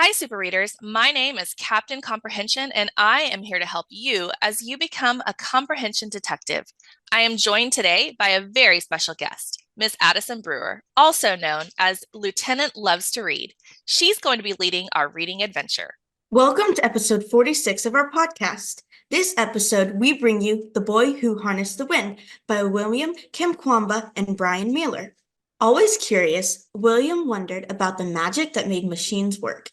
Hi, super readers. My name is Captain Comprehension, and I am here to help you as you become a comprehension detective. I am joined today by a very special guest, Miss Addison Brewer, also known as Lieutenant Loves to Read. She's going to be leading our reading adventure. Welcome to episode 46 of our podcast. This episode, we bring you The Boy Who Harnessed the Wind by William Kamkwamba and Brian Mailer. Always curious, William wondered about the magic that made machines work.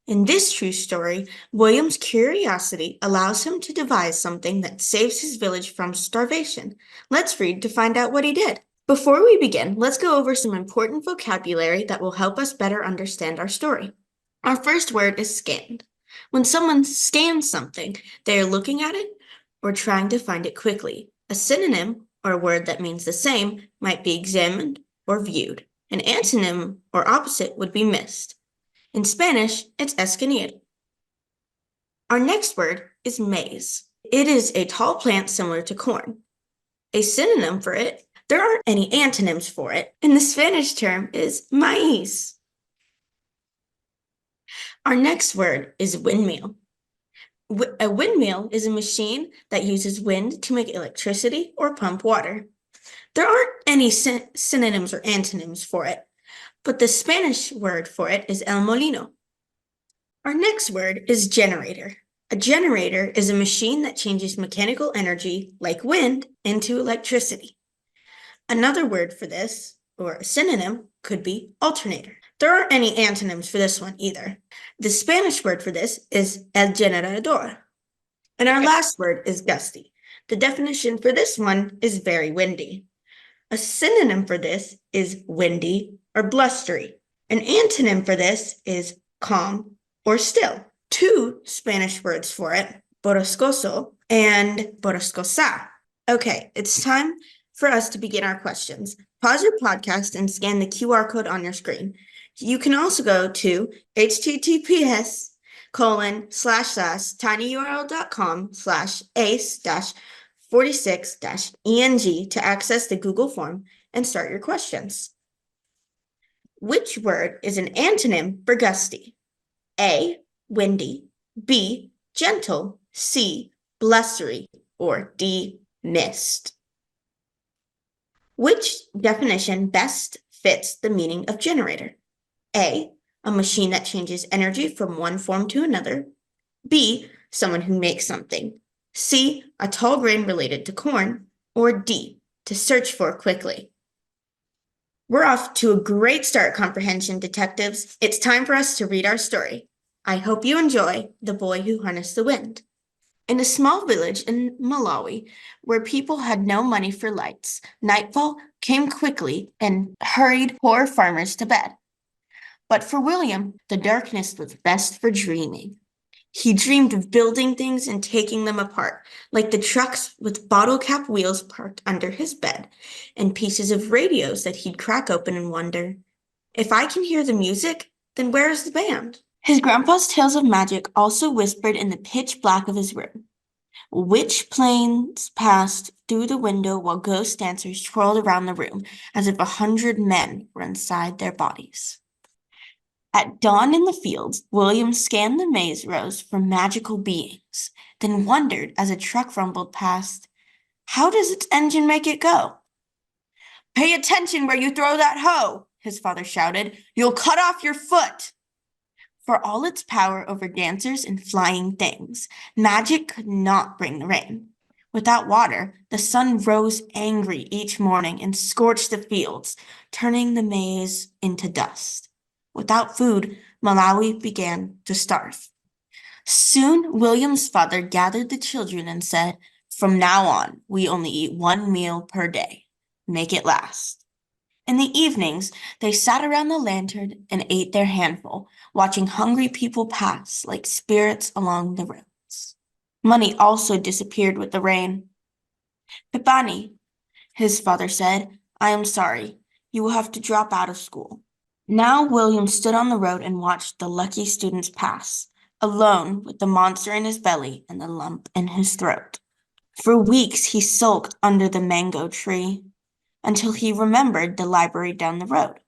In this true story, William's curiosity allows him to devise something that saves his village from starvation. Let's read to find out what he did. Before we begin, let's go over some important vocabulary that will help us better understand our story. Our first word is scanned. When someone scans something, they are looking at it or trying to find it quickly. A synonym, or a word that means the same, might be examined or viewed. An antonym or opposite would be missed. In Spanish, it's escanear. Our next word is maize. It is a tall plant similar to corn. A synonym for it, there aren't any antonyms for it, and the Spanish term is maíz. Our next word is windmill. A windmill is a machine that uses wind to make electricity or pump water. There aren't any synonyms or antonyms for it, but the Spanish word for it is el molino. Our next word is generator. A generator is a machine that changes mechanical energy, like wind, into electricity. Another word for this, or a synonym, could be alternator. There aren't any antonyms for this one either. The Spanish word for this is el generador. And our last word is gusty. The definition for this one is very windy. A synonym for this is windy or blustery. An antonym for this is calm or still. Two Spanish words for it, borrascoso and borrascosa. Okay, it's time for us to begin our questions. Pause your podcast and scan the QR code on your screen. You can also go to https://tinyurl.com/ace-46-eng to access the Google form and start your questions. Which word is an antonym for gusty? A, windy, B, gentle, C, blustery, or D, mist? Which definition best fits the meaning of generator? A machine that changes energy from one form to another. B, someone who makes something. C, a tall grain related to corn. Or D, to search for quickly. We're off to a great start, comprehension detectives. It's time for us to read our story. I hope you enjoy The Boy Who Harnessed the Wind. In a small village in Malawi, where people had no money for lights, nightfall came quickly and hurried poor farmers to bed. But for William, the darkness was best for dreaming. He dreamed of building things and taking them apart, like the trucks with bottle cap wheels parked under his bed, and pieces of radios that he'd crack open and wonder, if I can hear the music, then where is the band? His grandpa's tales of magic also whispered in the pitch black of his room. Witch planes passed through the window while ghost dancers twirled around the room as if 100 men were inside their bodies. At dawn in the fields, William scanned the maze rows for magical beings, then wondered as a truck rumbled past, how does its engine make it go? Pay attention where you throw that hoe, his father shouted. You'll cut off your foot. For all its power over dancers and flying things, magic could not bring the rain. Without water, the sun rose angry each morning and scorched the fields, turning the maize into dust. Without food, Malawi began to starve. Soon, William's father gathered the children and said, from now on, we only eat one meal per day. Make it last. In the evenings, they sat around the lantern and ate their handful, watching hungry people pass like spirits along the roads. Money also disappeared with the rain. Pipani, his father said, I am sorry. You will have to drop out of school. Now William stood on the road and watched the lucky students pass, alone with the monster in his belly and the lump in his throat. For weeks he sulked under the mango tree until he remembered the library down the road,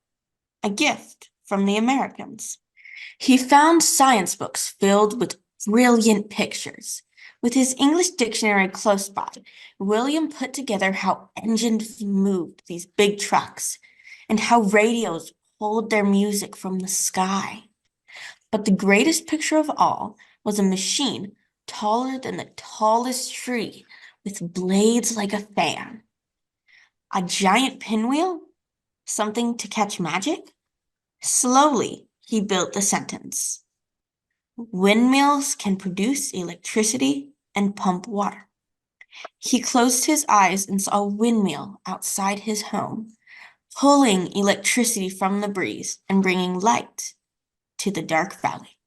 a gift from the Americans. He found science books filled with brilliant pictures. With his English dictionary close by, William put together how engines moved these big trucks and how radios pulled their music from the sky. But the greatest picture of all was a machine taller than the tallest tree with blades like a fan. A giant pinwheel? Something to catch magic? Slowly, he built the sentence. Windmills can produce electricity and pump water. He closed his eyes and saw a windmill outside his home, pulling electricity from the breeze and bringing light to the dark valley.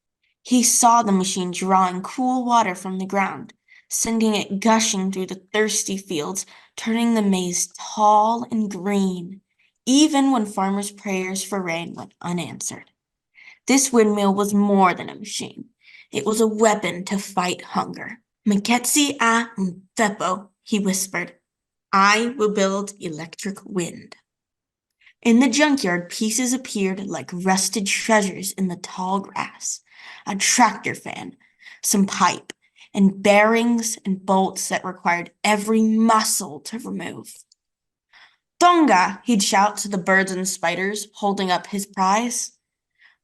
He saw the machine drawing cool water from the ground, sending it gushing through the thirsty fields, turning the maize tall and green, even when farmers' prayers for rain went unanswered. This windmill was more than a machine. It was a weapon to fight hunger. Meketsi a Mfepo, he whispered. I will build electric wind. In the junkyard, pieces appeared like rusted treasures in the tall grass. A tractor fan, some pipe, and bearings and bolts that required every muscle to remove. Tonga, he'd shout to the birds and spiders, holding up his prize.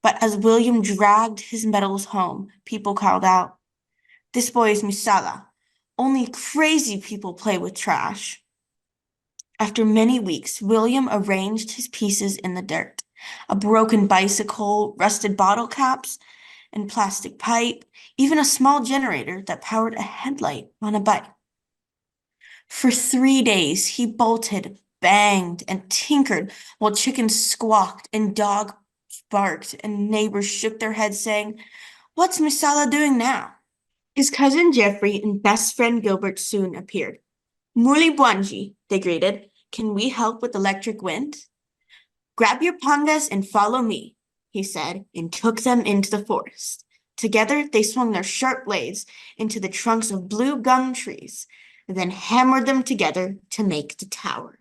But as William dragged his metals home, people called out, This boy is Misala. Only crazy people play with trash. After many weeks, William arranged his pieces in the dirt. A broken bicycle, rusted bottle caps, and plastic pipe, even a small generator that powered a headlight on a bike. For 3 days, he bolted, banged, and tinkered while chickens squawked and dogs barked and neighbors shook their heads saying, What's Misala doing now? His cousin Geoffrey and best friend Gilbert soon appeared. Muli Bwanji, they greeted. Can we help with electric wind? Grab your pangas and follow me, he said, and took them into the forest. Together, they swung their sharp blades into the trunks of blue gum trees, and then hammered them together to make the tower.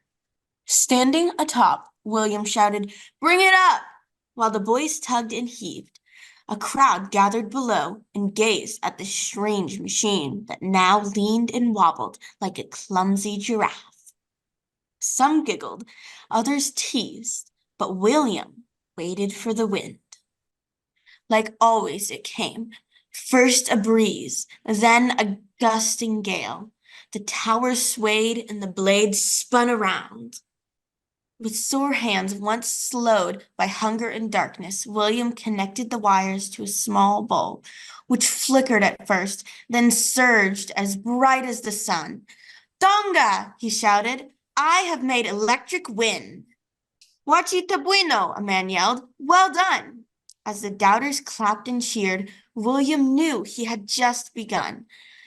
Standing atop, William shouted, Bring it up! While the boys tugged and heaved. A crowd gathered below and gazed at the strange machine that now leaned and wobbled like a clumsy giraffe. Some giggled, others teased, but William waited for the wind. Like always it came, first a breeze, then a gusting gale. The tower swayed and the blades spun around. With sore hands once slowed by hunger and darkness, William connected the wires to a small bulb, which flickered at first, then surged as bright as the sun. Tonga, he shouted, I have made electric wind. Wachita bueno, a man yelled. Well done. As the doubters clapped and cheered, William knew he had just begun.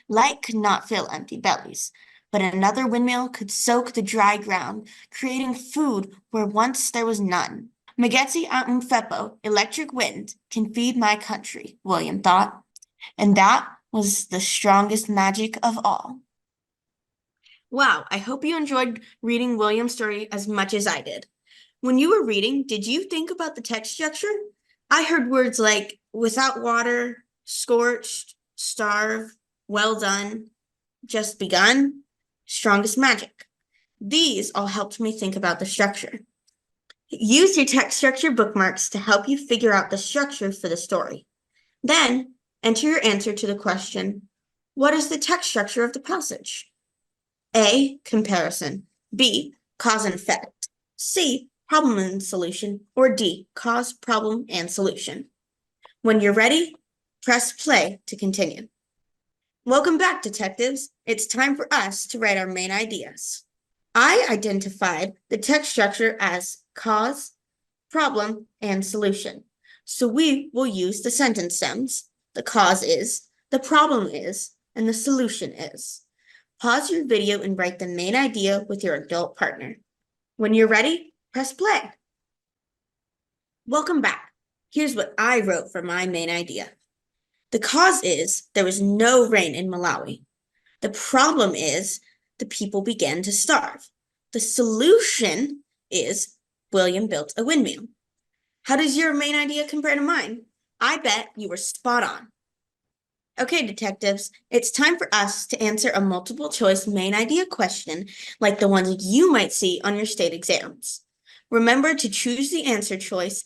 Light could not fill empty bellies, but another windmill could soak the dry ground, creating food where once there was none. Magetsi Mfepo, electric wind, can feed my country, William thought. And that was the strongest magic of all. Wow, I hope you enjoyed reading William's story as much as I did. When you were reading, did you think about the text structure? I heard words like without water, scorched, starve, well done, just begun, strongest magic. These all helped me think about the structure. Use your text structure bookmarks to help you figure out the structure for the story. Then enter your answer to the question, what is the text structure of the passage? A, comparison. B, cause and effect. C, problem and solution. Or D, cause, problem, and solution. When you're ready, press play to continue. Welcome back, detectives. It's time for us to write our main ideas. I identified the text structure as cause, problem, and solution. So we will use the sentence stems. The cause is, the problem is, and the solution is. Pause your video and write the main idea with your adult partner. When you're ready, press play. Welcome back. Here's what I wrote for my main idea. The cause is there was no rain in Malawi. The problem is the people began to starve. The solution is William built a windmill. How does your main idea compare to mine? I bet you were spot on. Okay, detectives, it's time for us to answer a multiple choice main idea question like the ones you might see on your state exams. Remember to choose the answer choice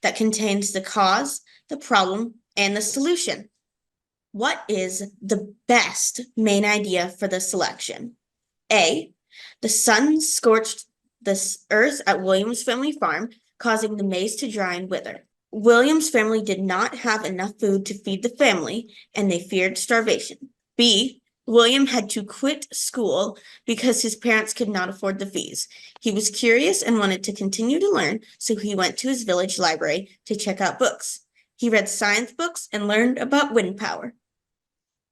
that contains the cause, the problem, and the solution. What is the best main idea for the selection? A, the sun scorched the earth at Williams family farm, causing the maize to dry and wither. Williams family did not have enough food to feed the family, and they feared starvation. B, William had to quit school because his parents could not afford the fees. He was curious and wanted to continue to learn, so he went to his village library to check out books. He read science books and learned about wind power.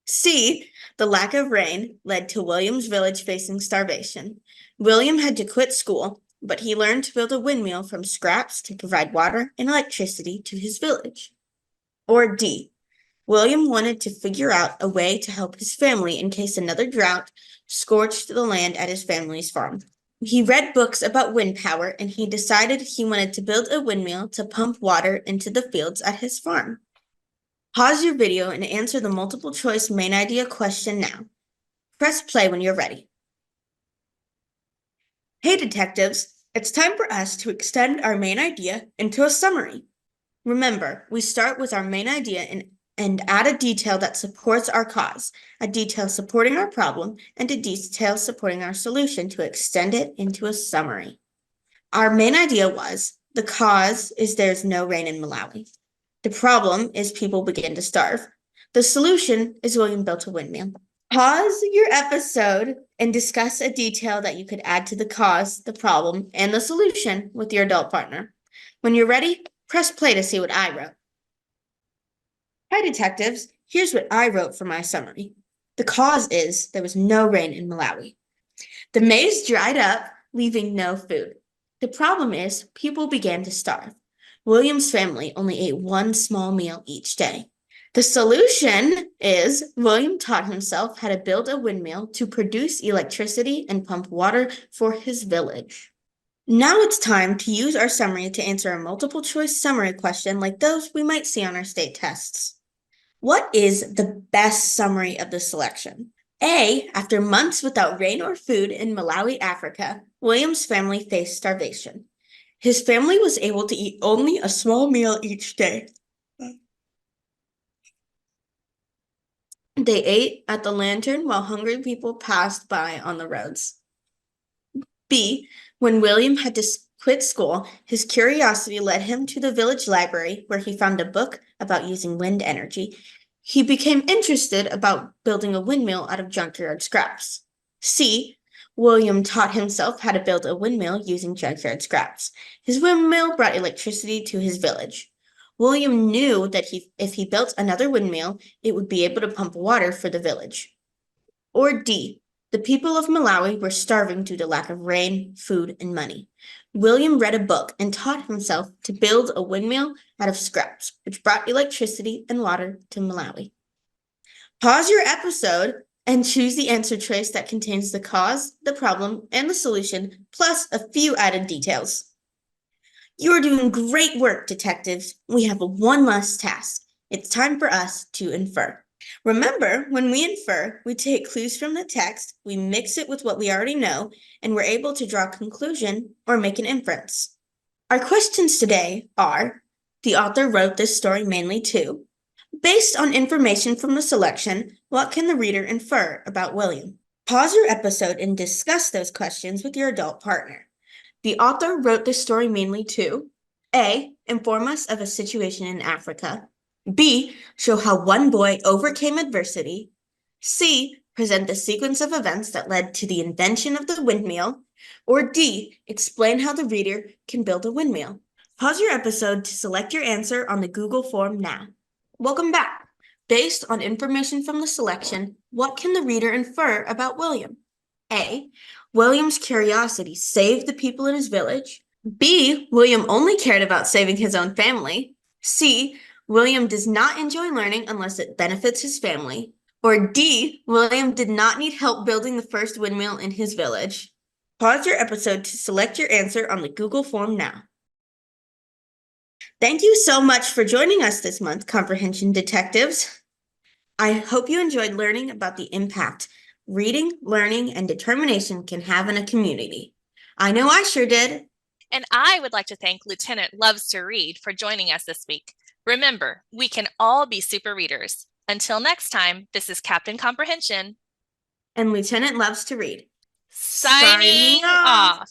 C, the lack of rain led to William's village facing starvation. William had to quit school, but he learned to build a windmill from scraps to provide water and electricity to his village. Or D, William wanted to figure out a way to help his family in case another drought scorched the land at his family's farm. He read books about wind power and he decided he wanted to build a windmill to pump water into the fields at his farm. Pause your video and answer the multiple choice main idea question now. Press play when you're ready. Hey detectives, it's time for us to extend our main idea into a summary. Remember, we start with our main idea and add a detail that supports our cause, a detail supporting our problem, and a detail supporting our solution to extend it into a summary. Our main idea was, the cause is there's no rain in Malawi. The problem is people begin to starve. The solution is William built a windmill. Pause your episode and discuss a detail that you could add to the cause, the problem, and the solution with your adult partner. When you're ready, press play to see what I wrote. Hi, detectives. Here's what I wrote for my summary. The cause is there was no rain in Malawi. The maize dried up, leaving no food. The problem is people began to starve. William's family only ate one small meal each day. The solution is William taught himself how to build a windmill to produce electricity and pump water for his village. Now it's time to use our summary to answer a multiple choice summary question like those we might see on our state tests. What is the best summary of the selection? A, after months without rain or food in Malawi, Africa, William's family faced starvation. His family was able to eat only a small meal each day. They ate at the lantern while hungry people passed by on the roads. B, when William had to quit school, his curiosity led him to the village library where he found a book about using wind energy. He became interested about building a windmill out of junkyard scraps. C, William taught himself how to build a windmill using junkyard scraps. His windmill brought electricity to his village. William knew that if he built another windmill, it would be able to pump water for the village. Or D, the people of Malawi were starving due to lack of rain, food, and money. William read a book and taught himself to build a windmill out of scraps, which brought electricity and water to Malawi. Pause your episode and choose the answer choice that contains the cause, the problem, and the solution, plus a few added details. You are doing great work, detectives. We have one last task. It's time for us to infer. Remember, when we infer, we take clues from the text, we mix it with what we already know, and we're able to draw a conclusion or make an inference. Our questions today are, the author wrote this story mainly to, based on information from the selection, what can the reader infer about William? Pause your episode and discuss those questions with your adult partner. The author wrote this story mainly to A, inform us of a situation in Africa. B, show how one boy overcame adversity. C, present the sequence of events that led to the invention of the windmill. Or D, explain how the reader can build a windmill. Pause your episode to select your answer on the Google form now. Welcome back. Based on information from the selection, what can the reader infer about William? A, William's curiosity saved the people in his village. B, William only cared about saving his own family. C, William does not enjoy learning unless it benefits his family. Or D, William did not need help building the first windmill in his village. Pause your episode to select your answer on the Google form now. Thank you so much for joining us this month, Comprehension Detectives. I hope you enjoyed learning about the impact reading, learning, and determination can have in a community. I know I sure did. And I would like to thank Lieutenant Loves to Read for joining us this week. Remember, we can all be super readers. Until next time, this is Captain Comprehension And Lieutenant Loves to Read. signing off.